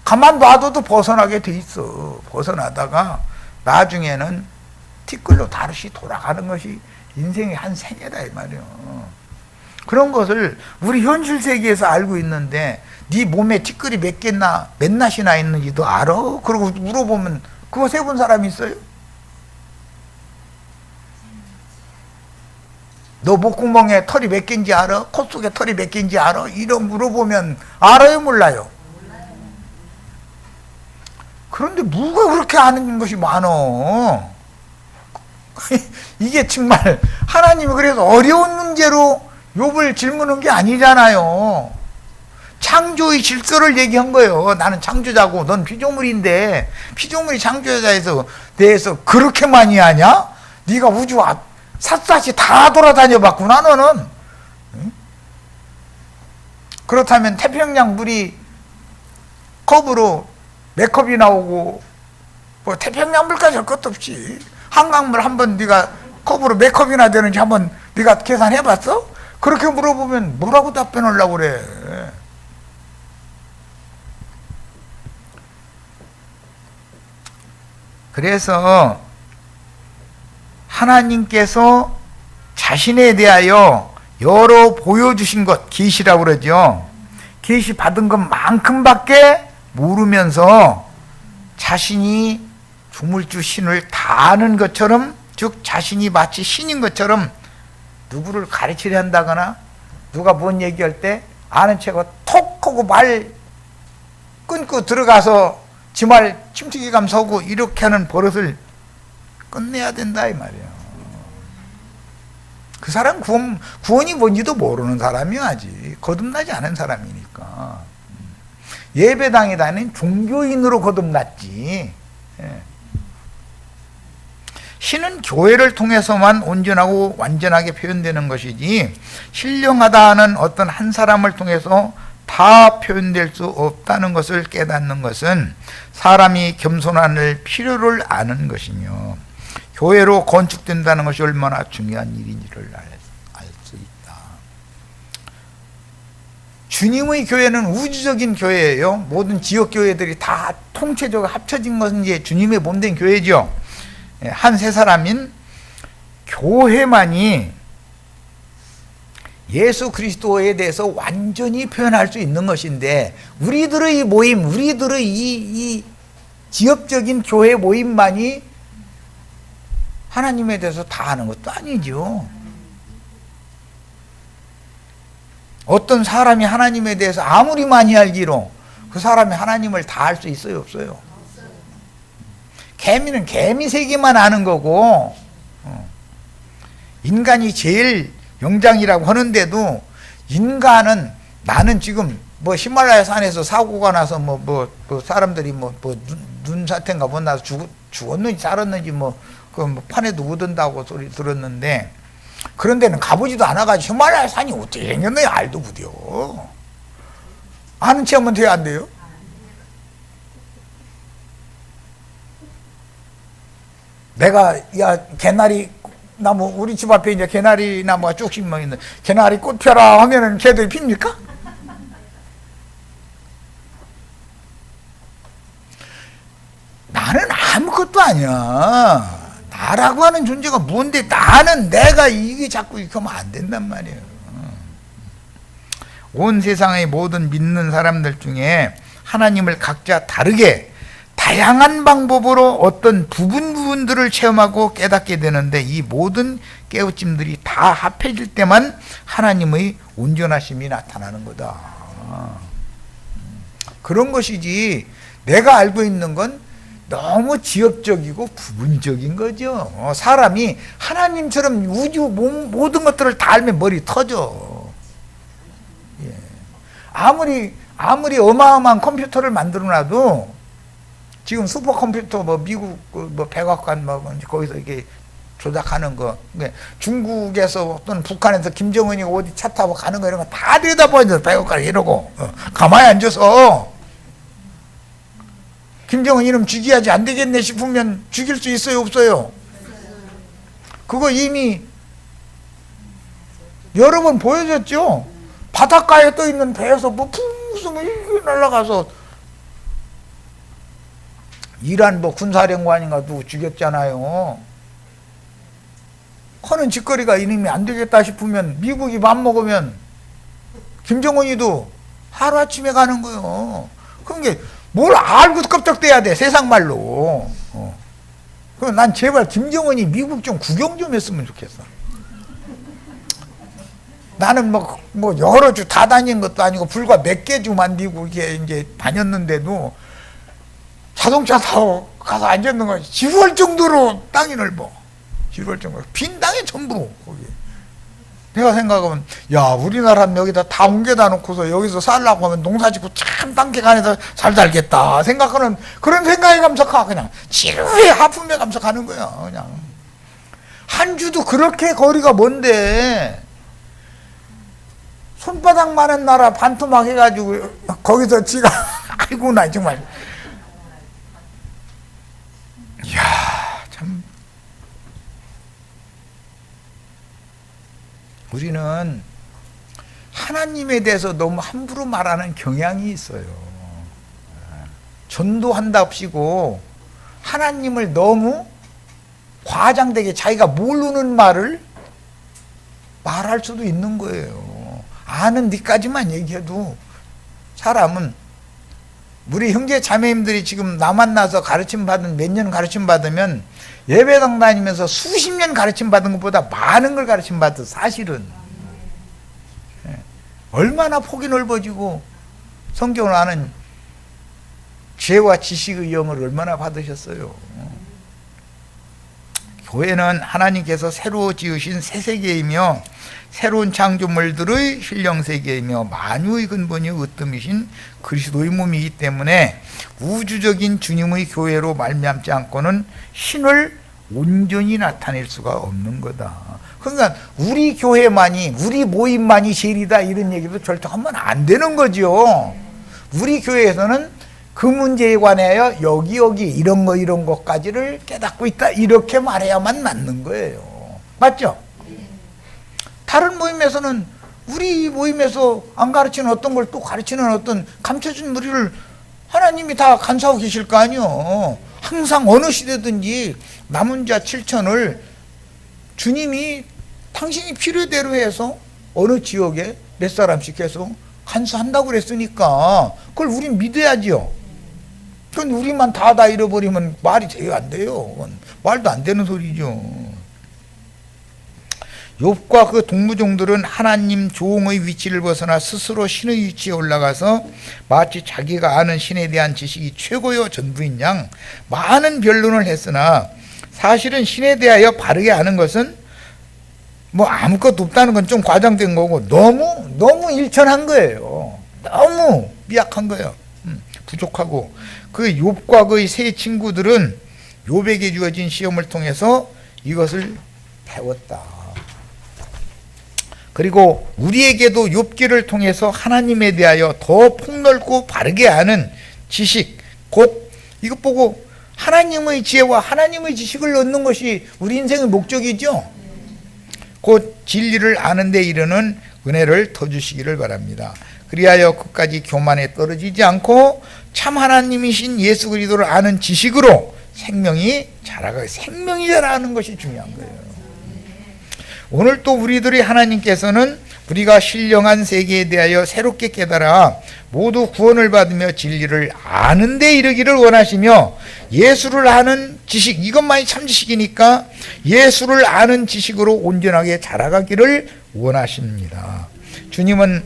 가만 놔둬도 벗어나게 돼 있어. 벗어나다가 나중에는 티끌로 다시 돌아가는 것이 인생의 한 생애다 이 말이에요. 그런 것을 우리 현실 세계에서 알고 있는데 네 몸에 티끌이 몇 개나 몇 낫이나 있는지도 알아? 그러고 물어보면 그거 세본 사람이 있어요? 너 목구멍에 털이 몇 개인지 알아? 코 속에 털이 몇 개인지 알아? 이런 물어보면 알아요, 몰라요? 그런데 뭐가 그렇게 아는 것이 많어? 이게 정말 하나님이 그래서 어려운 문제로 욥을 질문한 게 아니잖아요. 창조의 질서를 얘기한 거예요. 나는 창조자고 넌 피조물인데 피조물이 창조자에 대해서 그렇게 많이 하냐? 네가 우주 샅샅이 다 돌아다녀 봤구나 너는. 응? 그렇다면 태평양 물이 컵으로 몇 컵이 나오고 뭐 태평양 물까지 할 것도 없지. 한강물 한번 네가 컵으로 몇 컵이나 되는지 한번 네가 계산해 봤어? 그렇게 물어보면 뭐라고 답변하려고 그래. 그래서 하나님께서 자신에 대하여 여러 보여주신 것, 계시라고 그러죠. 계시 받은 것만큼밖에 모르면서 자신이 주물주 신을 다 아는 것처럼, 즉 자신이 마치 신인 것처럼 누구를 가르치려 한다거나 누가 뭔 얘기할 때 아는 척하고 톡 하고 말 끊고 들어가서 지 말 침튀기감 서고 이렇게 하는 버릇을 끝내야 된다 이 말이에요. 그 사람 구원이 뭔지도 모르는 사람이 아직 거듭나지 않은 사람이니까. 예배당에 다니는 종교인으로 거듭났지. 신은 교회를 통해서만 온전하고 완전하게 표현되는 것이지 신령하다 하는 어떤 한 사람을 통해서 다 표현될 수 없다는 것을 깨닫는 것은 사람이 겸손함을 필요를 아는 것이며 교회로 건축된다는 것이 얼마나 중요한 일인지를 알 수 있다. 주님의 교회는 우주적인 교회예요. 모든 지역 교회들이 다 통체적으로 합쳐진 것은 이제 주님의 몸된 교회죠. 한 세 사람인 교회만이 예수 그리스도에 대해서 완전히 표현할 수 있는 것인데 우리들의 모임, 우리들의 이 지역적인 교회 모임만이 하나님에 대해서 다 아는 것도 아니죠. 어떤 사람이 하나님에 대해서 아무리 많이 알기로 그 사람이 하나님을 다 알 수 있어요, 없어요? 개미는 개미 세계만 아는 거고 인간이 제일 영장이라고 하는데도 인간은 나는 지금 뭐 히말라야 산에서 사고가 나서 뭐 사람들이 눈사태인가 뭐 나서 죽었는지 살았는지 그 판에도 묻은다고 소리 들었는데 그런 데는 가보지도 않아가지고 히말라야 산이 어떻게 생겼는지 알도 못해요. 아는 체험은 돼야 안 돼요? 내가 야 개나리 나무 우리 집 앞에 이제 개나리 나무가 쭉씩 있는데 개나리 꽃 펴라 하면은 개들이 핍니까? 나는 아무것도 아니야. 나라고 하는 존재가 뭔데 나는 내가 이게 자꾸 이렇게 하면 안 된단 말이에요. 온 세상의 모든 믿는 사람들 중에 하나님을 각자 다르게 다양한 방법으로 어떤 부분들을 체험하고 깨닫게 되는데 이 모든 깨우침들이 다 합해질 때만 하나님의 온전하심이 나타나는 거다. 그런 것이지 내가 알고 있는 건 너무 지역적이고 부분적인 거죠. 사람이 하나님처럼 우주 모든 것들을 다 알면 머리 터져. 예. 아무리 어마어마한 컴퓨터를 만들어놔도 지금 슈퍼컴퓨터 뭐 미국 뭐 백악관 뭐 거기서 이게 조작하는 거, 중국에서 또는 북한에서 김정은이 어디 차 타고 가는 거 이런 거 다 들여다보죠. 백악관 이러고 가만히 앉아서 김정은 이름 죽여야지 안 되겠네 싶으면 죽일 수 있어요, 없어요? 그거 이미 여러 번 보여줬죠. 바닷가에 떠 있는 배에서 뭐 풍수면 이렇게 날아가서 이란 뭐 군사령관인가 누구 죽였잖아요. 하는 짓거리가 이놈이 안 되겠다 싶으면 미국이 맘먹으면 김정은이도 하루아침에 가는 거예요. 그런 게 뭘 알고 껍적대야 돼, 세상 말로. 그럼 난 제발 김정은이 미국 좀 구경 좀 했으면 좋겠어. 나는 뭐 여러 주 다 다닌 것도 아니고 불과 몇 개 주만 미국 이제 다녔는데도 자동차 타고 가서 앉았는 거 지루할 정도로 땅이 넓어. 지루할 정도로. 빈 땅에 전부 거기. 내가 생각하면 야 우리나라는 여기다 다 옮겨다 놓고서 여기서 살라고 하면 농사 짓고 참 땅개간에서 잘 살겠다 생각하는 그런 생각에 감석하 그냥 지루해 하품에 감석하는 거야. 그냥 한 주도 그렇게 거리가 먼데 손바닥만한 나라 반토막 해가지고 거기서 지가 아이고 나 정말 이야 참 우리는 하나님에 대해서 너무 함부로 말하는 경향이 있어요. 전도한답시고 하나님을 너무 과장되게 자기가 모르는 말을 말할 수도 있는 거예요. 아는 데까지만 얘기해도 사람은 우리 형제 자매님들이 지금 나 만나서 가르침 받은 몇 년 가르침 받으면 예배당 다니면서 수십 년 가르침 받은 것보다 많은 걸 가르침 받아 사실은. 얼마나 폭이 넓어지고 성경을 아는 지혜와 지식의 영을 얼마나 받으셨어요. 교회는 하나님께서 새로 지으신 새 세계이며 새로운 창조물들의 신령세계이며 만유의 근본이 으뜸이신 그리스도의 몸이기 때문에 우주적인 주님의 교회로 말미암지 않고는 신을 온전히 나타낼 수가 없는 거다. 그러니까 우리 교회만이 우리 모임만이 제일이다 이런 얘기도 절대 하면 안 되는 거죠. 우리 교회에서는 그 문제에 관하여 여기 이런 것까지를 깨닫고 있다 이렇게 말해야만 맞는 거예요. 맞죠? 다른 모임에서는 우리 모임에서 안 가르치는 어떤 걸 또 가르치는 어떤 감춰진 무리를 하나님이 다 간사하고 계실 거 아니요. 항상 어느 시대든지 남은 자 7천을 주님이 당신이 필요대로 해서 어느 지역에 몇 사람씩 해서 간수한다고 그랬으니까 그걸 우린 믿어야지요. 그건 우리만 다 잃어버리면 말이 돼요, 안 돼요? 말도 안 되는 소리죠. 욥과 그 동무종들은 하나님 종의 위치를 벗어나 스스로 신의 위치에 올라가서 마치 자기가 아는 신에 대한 지식이 최고요 전부인 양 많은 변론을 했으나 사실은 신에 대하여 바르게 아는 것은 뭐 아무것도 없다는 건 좀 과장된 거고 너무 일천한 거예요. 너무 미약한 거예요. 부족하고 그 욥과 그의 세 친구들은 욥에게 주어진 시험을 통해서 이것을 배웠다. 그리고 우리에게도 욥기를 통해서 하나님에 대하여 더 폭넓고 바르게 아는 지식, 곧 이것 보고 하나님의 지혜와 하나님의 지식을 얻는 것이 우리 인생의 목적이죠. 곧 진리를 아는 데 이르는 은혜를 더 주시기를 바랍니다. 그리하여 끝까지 교만에 떨어지지 않고 참 하나님이신 예수 그리스도를 아는 지식으로 생명이 자라는 것이 중요한 거예요. 오늘 또 우리들이 하나님께서는 우리가 신령한 세계에 대하여 새롭게 깨달아 모두 구원을 받으며 진리를 아는 데 이르기를 원하시며 예수를 아는 지식, 이것만이 참 지식이니까 예수를 아는 지식으로 온전하게 자라가기를 원하십니다. 주님은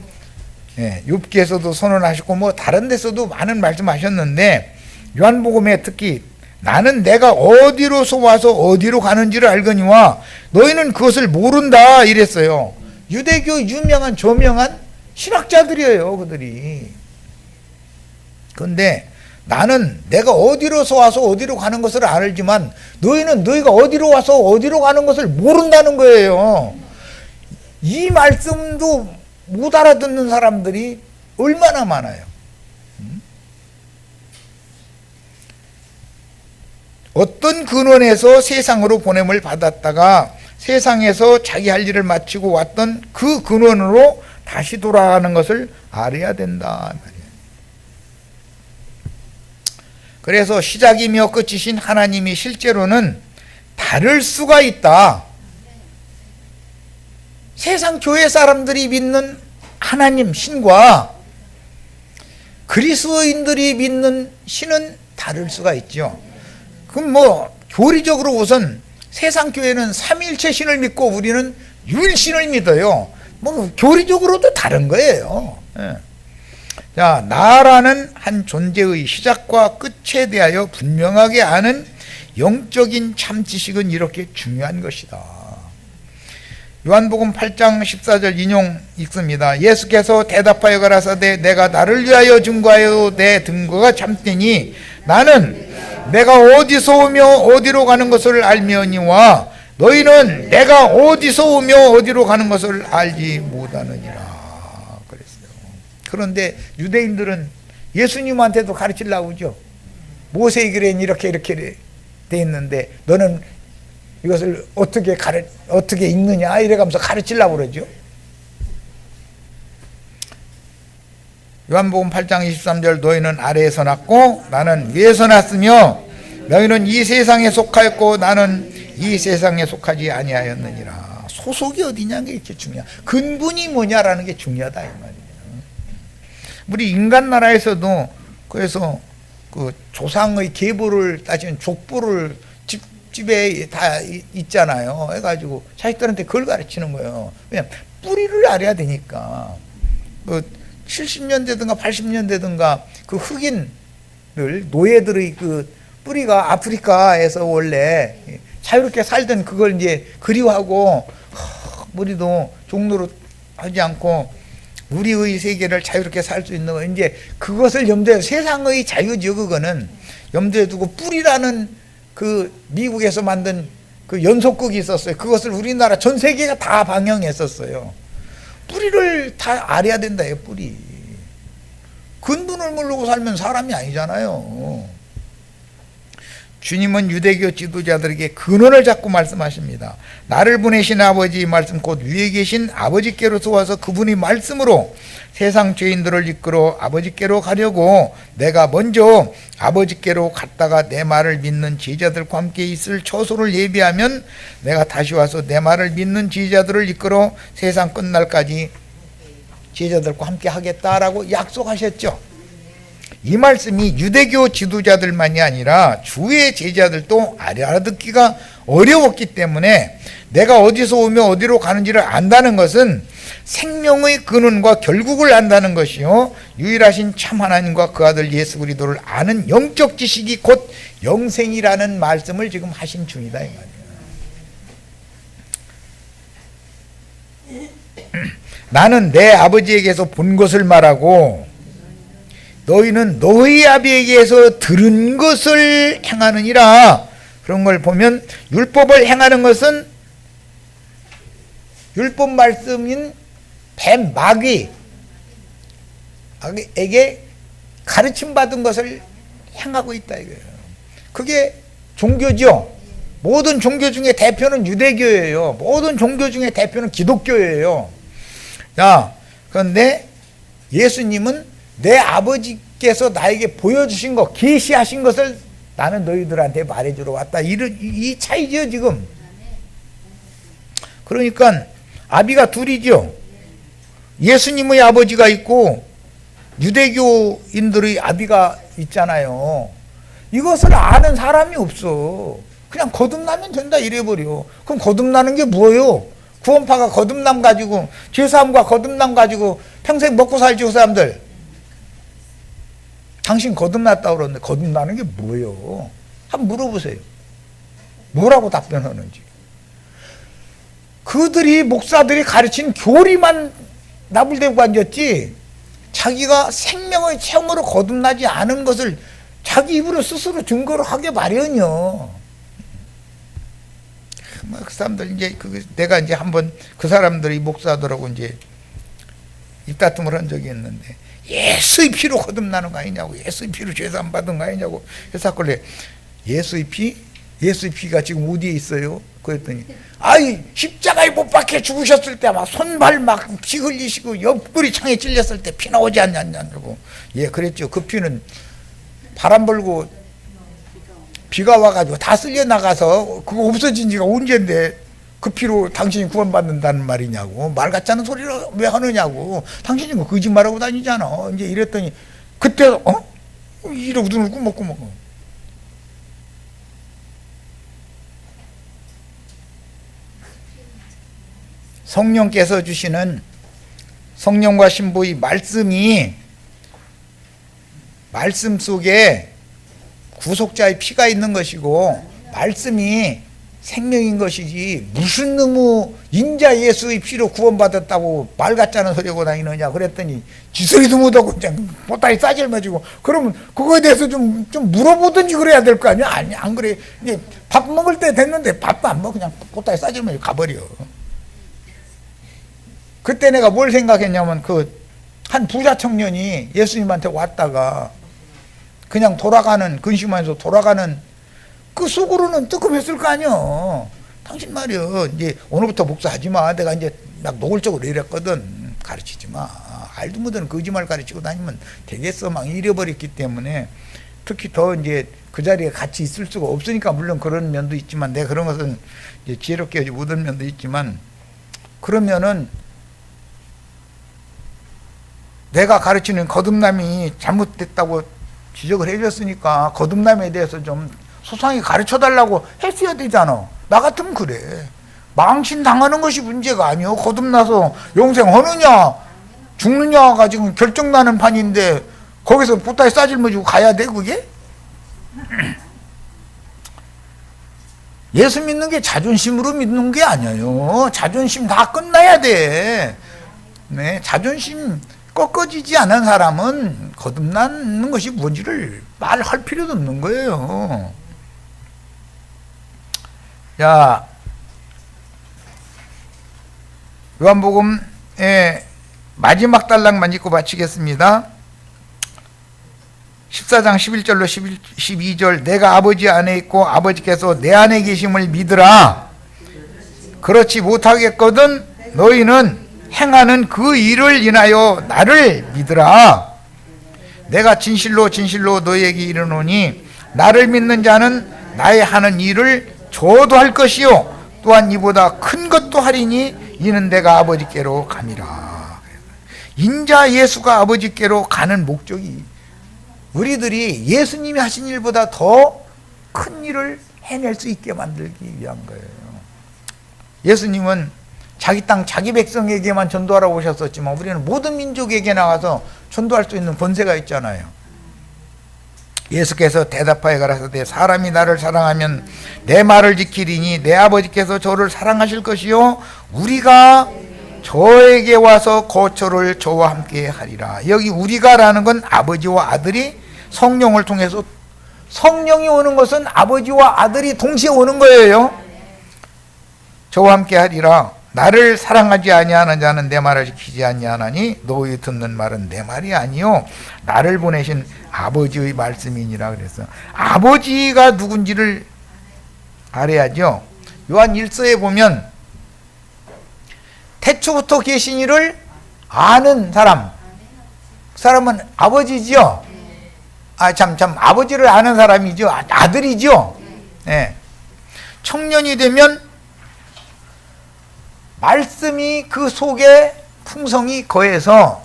욥기에서도 선언하셨고 뭐 다른 데서도 많은 말씀하셨는데 요한복음에 특히 나는 내가 어디로서 와서 어디로 가는지를 알거니와 너희는 그것을 모른다 이랬어요. 유대교 유명한 저명한 신학자들이에요, 그들이. 그런데 나는 내가 어디로서 와서 어디로 가는 것을 알지만 너희는 너희가 어디로 와서 어디로 가는 것을 모른다는 거예요. 이 말씀도 못 알아듣는 사람들이 얼마나 많아요. 어떤 근원에서 세상으로 보냄을 받았다가 세상에서 자기 할 일을 마치고 왔던 그 근원으로 다시 돌아가는 것을 알아야 된다. 그래서 시작이며 끝이신 하나님이 실제로는 다를 수가 있다. 세상 교회 사람들이 믿는 하나님 신과 그리스도인들이 믿는 신은 다를 수가 있죠. 그럼 뭐 교리적으로 우선 세상 교회는 삼위일체 신을 믿고 우리는 유일신을 믿어요. 뭐 교리적으로도 다른 거예요. 자, 나라는 한 존재의 시작과 끝에 대하여 분명하게 아는 영적인 참지식은 이렇게 중요한 것이다. 요한복음 8장 14절 인용 읽습니다. 예수께서 대답하여 가라사대 내가 나를 위하여 증거하여 내 증거가 참되니 나는 내가 어디서 오며 어디로 가는 것을 알며니와 너희는 내가 어디서 오며 어디로 가는 것을 알지 못하느니라. 그런데 유대인들은 예수님한테도 가르치려고 그러죠. 모세의 글에는 이렇게 돼 있는데 너는 이것을 어떻게 읽느냐 이래가면서 가르치려고 그러죠. 요한복음 8장 23절 너희는 아래에서 났고 나는 위에서 났으며 너희는 이 세상에 속하였고 나는 이 세상에 속하지 아니하였느니라. 소속이 어디냐는 게 이렇게 중요해. 근본이 뭐냐라는 게 중요하다 이 말이에요. 우리 인간 나라에서도 그래서 그 조상의 계보를 따지면 족보를 집에 다 있잖아요. 해가지고 자식들한테 그걸 가르치는 거예요. 왜냐면 뿌리를 알아야 되니까. 그 70년대든가 80년대든가 그 흑인들 노예들의 그 뿌리가 아프리카에서 원래 자유롭게 살던 그걸 이제 그리워하고 우리도 종로로 하지 않고 우리의 세계를 자유롭게 살 수 있는 거 이제 그것을 염두에 세상의 자유죠. 그거는 염두에 두고 뿌리라는 그 미국에서 만든 그 연속극이 있었어요. 그것을 우리나라 전 세계가 다 방영했었어요. 뿌리를 다 알아야 된다요. 뿌리. 근본을 모르고 살면 사람이 아니잖아요. 주님은 유대교 지도자들에게 근원을 잡고 말씀하십니다. 나를 보내신 아버지 말씀 곧 위에 계신 아버지께로서 와서 그분이 말씀으로 세상 죄인들을 이끌어 아버지께로 가려고 내가 먼저 아버지께로 갔다가 내 말을 믿는 제자들과 함께 있을 처소를 예비하면 내가 다시 와서 내 말을 믿는 제자들을 이끌어 세상 끝날까지 제자들과 함께 하겠다라고 약속하셨죠. 이 말씀이 유대교 지도자들만이 아니라 주의 제자들도 알아듣기가 어려웠기 때문에 내가 어디서 오며 어디로 가는지를 안다는 것은 생명의 근원과 결국을 안다는 것이요 유일하신 참 하나님과 그 아들 예수 그리스도를 아는 영적 지식이 곧 영생이라는 말씀을 지금 하신 중이다 이 말이에요. 나는 내 아버지에게서 본 것을 말하고 너희는 너희 아비에게서 들은 것을 행하느니라. 그런 걸 보면 율법을 행하는 것은 율법 말씀인 뱀 마귀에게 가르침 받은 것을 행하고 있다 이거예요. 그게 종교죠. 모든 종교 중에 대표는 유대교예요. 모든 종교 중에 대표는 기독교예요. 자, 그런데 예수님은 내 아버지께서 나에게 보여주신 것, 계시하신 것을 나는 너희들한테 말해주러 왔다. 이 차이죠 지금. 그러니까 아비가 둘이죠. 예수님의 아버지가 있고 유대교인들의 아비가 있잖아요. 이것을 아는 사람이 없어. 그냥 거듭나면 된다 이래버려. 그럼 거듭나는 게 뭐예요? 구원파가 거듭남 가지고 죄사함과 거듭남 가지고 평생 먹고 살지 그 사람들. 당신 거듭났다고 그러는데 거듭나는 게 뭐예요? 한번 물어보세요. 뭐라고 답변하는지. 그들이 목사들이 가르친 교리만 나불대고 앉았지 자기가 생명의 체험으로 거듭나지 않은 것을 자기 입으로 스스로 증거를 하게 마련이요. 그 사람들 이제 내가 이제 한번 그 사람들이 목사들하고 이제 입다툼을 한 적이 있는데 예수의 피로 거듭나는 거 아니냐고, 예수의 피로 죄 안 받은 거 아니냐고 해서 그래. 예수의 피? 예수의 피가 지금 어디에 있어요? 그랬더니 아이 십자가에 못 박혀 죽으셨을 때 막 손발 막 피 흘리시고 옆구리 창에 찔렸을 때 피 나오지 않냐고. 예, 그랬죠. 그 피는 바람 불고 비가 와가지고 다 쓸려 나가서 그거 없어진 지가 언젠데 그 피로 당신이 구원받는다는 말이냐고. 말 같지 않은 소리를 왜 하느냐고. 당신이 뭐 거짓말하고 다니잖아. 이제 이랬더니 그때 이러고 눈을 꾸먹꾸먹. 성령께서 주시는 성령과 신부의 말씀이 말씀 속에 구속자의 피가 있는 것이고 말씀이 생명인 것이지 무슨 놈의 인자 예수의 피로 구원받았다고 말 같지 않은 소리 하고 다니느냐 그랬더니 지소리도 못하고 그냥 보따리 싸질머지고. 그러면 그거에 대해서 좀 물어보든지 그래야 될 거 아니야. 아니 안 그래. 이제 밥 먹을 때 됐는데 밥도 안 먹어. 그냥 보따리 싸질머지고 가버려. 그때 내가 뭘 생각했냐면 한 부자 청년이 예수님한테 왔다가 그냥 돌아가는 근심하면서 돌아가는 그 속으로는 뜨끔했을 거 아니야. 당신 말이야 이제 오늘부터 목사하지 마. 내가 이제 막 노골적으로 이랬거든. 가르치지 마. 알도 못하는 거짓말 가르치고 다니면 되겠어. 막 잃어버렸기 때문에 특히 더 이제 그 자리에 같이 있을 수가 없으니까 물론 그런 면도 있지만 내가 그런 것은 이제 지혜롭게 하지 못한 면도 있지만 그러면은 내가 가르치는 거듭남이 잘못됐다고 지적을 해줬으니까 거듭남에 대해서 좀 소상히 가르쳐달라고 했어야 되잖아. 나 같으면 그래. 망신당하는 것이 문제가 아니요. 거듭나서 영생하느냐 죽느냐가 지금 결정나는 판인데 거기서 보따리 싸질머지고 가야 돼 그게? 예수 믿는 게 자존심으로 믿는 게 아니에요. 자존심 다 끝나야 돼. 네, 자존심 꺾어지지 않은 사람은 거듭나는 것이 뭔지를 말할 필요도 없는 거예요. 자, 요한복음의 마지막 단락만 읽고 마치겠습니다. 14장 11절로 12절 내가 아버지 안에 있고 아버지께서 내 안에 계심을 믿으라. 그렇지 못하겠거든 너희는 행하는 그 일을 인하여 나를 믿으라. 내가 진실로 진실로 너희에게 이르노니 나를 믿는 자는 나의 하는 일을 저도 할 것이요 또한 이보다 큰 것도 하리니 이는 내가 아버지께로 감이라. 인자 예수가 아버지께로 가는 목적이 우리들이 예수님이 하신 일보다 더 큰 일을 해낼 수 있게 만들기 위한 거예요. 예수님은 자기 땅 자기 백성에게만 전도하라고 오셨었지만 우리는 모든 민족에게 나가서 전도할 수 있는 권세가 있잖아요. 예수께서 대답하여 가라사대 사람이 나를 사랑하면 내 말을 지키리니 내 아버지께서 저를 사랑하실 것이요 우리가 저에게 와서 거처를 저와 함께 하리라. 여기 우리가라는 건 아버지와 아들이 성령을 통해서 성령이 오는 것은 아버지와 아들이 동시에 오는 거예요. 저와 함께 하리라. 나를 사랑하지 아니하는 자는 내 말을 지키지 아니하나니 너희 듣는 말은 내 말이 아니요 나를 보내신 아버지의 말씀이니라. 그래서 아버지가 누군지를 알아야죠. 요한 1서에 보면 태초부터 계신 이를 아는 사람, 그 사람은 아버지죠. 아버지를 아는 사람이죠. 아들이죠. 네. 청년이 되면 말씀이 그 속에 풍성이 거해서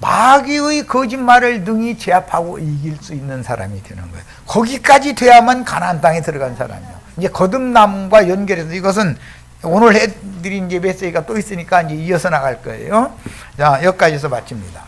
마귀의 거짓말을 능히 제압하고 이길 수 있는 사람이 되는 거예요. 거기까지 돼야만 가나안 땅에 들어간 사람이에요. 이제 거듭남과 연결해서 이것은 오늘 해드린 이제 메시지가 또 있으니까 이제 이어서 나갈 거예요. 자, 여기까지서 마칩니다.